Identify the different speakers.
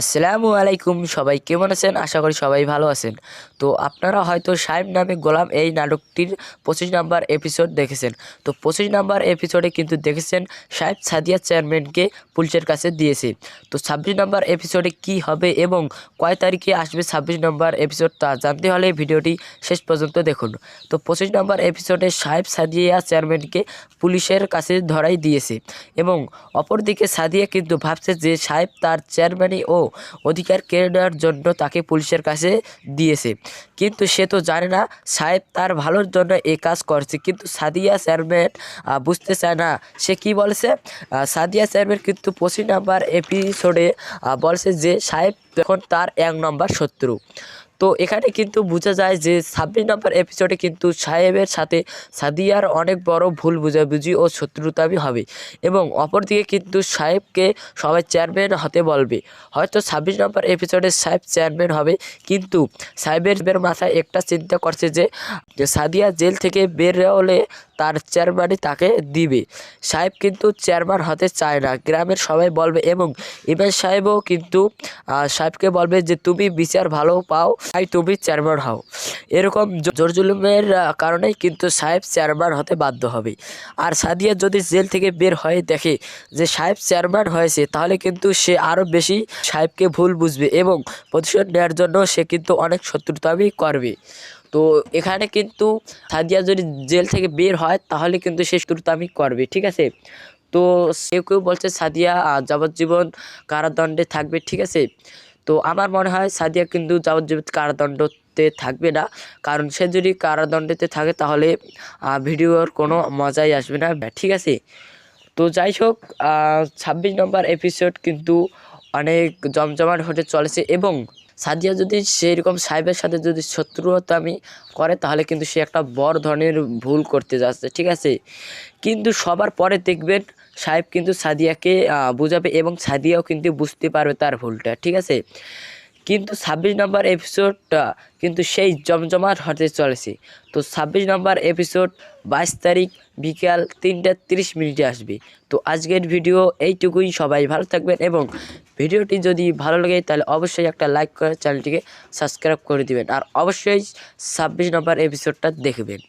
Speaker 1: আসসালামু আলাইকুম, সবাই কেমন আছেন? আশা করি সবাই ভালো আছেন। তো আপনারা হয়তো সাহেব নামে গোলাম এই নাটকটির 25 নাম্বার এপিসোড দেখেছেন। তো 25 নাম্বার এপিসোডে কিন্তু দেখেছেন সাহেব সাদিয়া চেয়ারম্যানকে পুলিশের কাছে দিয়েছে। তো 26 নাম্বার এপিসোডে কি হবে এবং কয় তারিখে আসবে 26 নাম্বার এপিসোড তা জানতে হলে ভিডিওটি শেষ পর্যন্ত দেখুন। তো 25 নাম্বার এপিসোডে সাহেব সাদিয়া চেয়ারম্যানকে পুলিশের কাছে ধরাই দিয়েছে এবং অপরদিকে সাদিয়া কিন্তু ভাবছে যে সাহেব তার চেয়ারম্যানি ও অধিকার কেড়ে নেওয়ার জন্য তাকে পুলিশের কাছে দিয়েছে, কিন্তু সে তো জানে না সাহেব তার ভালোর জন্য এই কাজ করছে। কিন্তু সাদিয়া চেয়ারম্যান বুঝতে চায় না। সে কি বলছে? সাদিয়া চেয়ারম্যান কিন্তু 25 নাম্বার এপিসোডে বলছে যে সাহেব এখন তার 1 নম্বর শত্রু। তো এখানে কিন্তু বোঝা যায় যে 26 নম্বর এপিসোডে কিন্তু সাহেবের সাথে সাদিয়ার অনেক বড় ভুল বোঝাবুঝি ও শত্রুতামি হবে এবং অপরদিকে কিন্তু সাহেবকে সবাই চেয়ারম্যান হতে বলবে। হয়তো 26 নম্বর এপিসোডে সাহেব চেয়ারম্যান হবে, কিন্তু সাহেবের মাথায় একটা চিন্তা করছে যে সাদিয়া জেল থেকে বের হলে তার চেয়ারম্যানই তাকে দিবে। সাহেব কিন্তু চেয়ারম্যান হতে চায় না, গ্রামের সবাই বলবে এবং ইমাম সাহেবও কিন্তু সাহেবকে বলবে যে তুমি বিচার ভালো পাও তাই তুমি চেয়ারম্যান হও। এরকম জোর জুলুমের কারণেই কিন্তু সাহেব চেয়ারম্যান হতে বাধ্য হবে। আর সাদিয়া যদি জেল থেকে বের হয়ে দেখে যে সাহেব চেয়ারম্যান হয়েছে, তাহলে কিন্তু সে আরও বেশি সাহেবকে ভুল বুঝবে এবং প্রতিশোধ নেওয়ার জন্য সে কিন্তু অনেক শত্রুতামি করবে। তো এখানে কিন্তু সাদিয়া যদি জেল থেকে বের হয় তাহলে কিন্তু সে শত্রুতামি করবে, ঠিক আছে। তো কেউ বলছে সাদিয়া যাবজ্জীবন কারাদণ্ডে থাকবে, ঠিক আছে। তো আমার মনে হয় সাদিয়া কিন্তু যাবজ্জীবন কারাদণ্ডতে থাকবে না, কারণ সে যদি কারাদণ্ডেতে থাকে তাহলে ভিডিওর কোনো মজাই আসবে না, ঠিক আছে। তো যাই হোক, 26 নম্বর এপিসোড কিন্তু অনেক জমজমাট হতে চলেছে এবং সাদিয়া যদি সেইরকম সাহেবের সাথে যদি শত্রুতামি করে তাহলে কিন্তু সে একটা বড় ধরনের ভুল করতে যাচ্ছে, ঠিক আছে। কিন্তু সবার পরে দেখবেন সাহেব কিন্তু সাদিয়াকে বোঝাবে এবং সাদিয়াও কিন্তু বুঝতে পারবে তার ভুলটা, ঠিক আছে। কিন্তু 26 নম্বর এপিসোডটা কিন্তু সেই জমজমাট হতে চলেছে। তো 26 নম্বর এপিসোড 22 তারিখ বিকাল 3টা 30 মিনিটে আসবে। তো আজকের ভিডিও এইটুকুই। সবাই ভালো থাকবেন এবং ভিডিওটি যদি ভালো লাগে তাহলে অবশ্যই একটা লাইক করে চ্যানেলটিকে সাবস্ক্রাইব করে দিবেন আর অবশ্যই 26 নম্বর এপিসোডটা দেখবেন।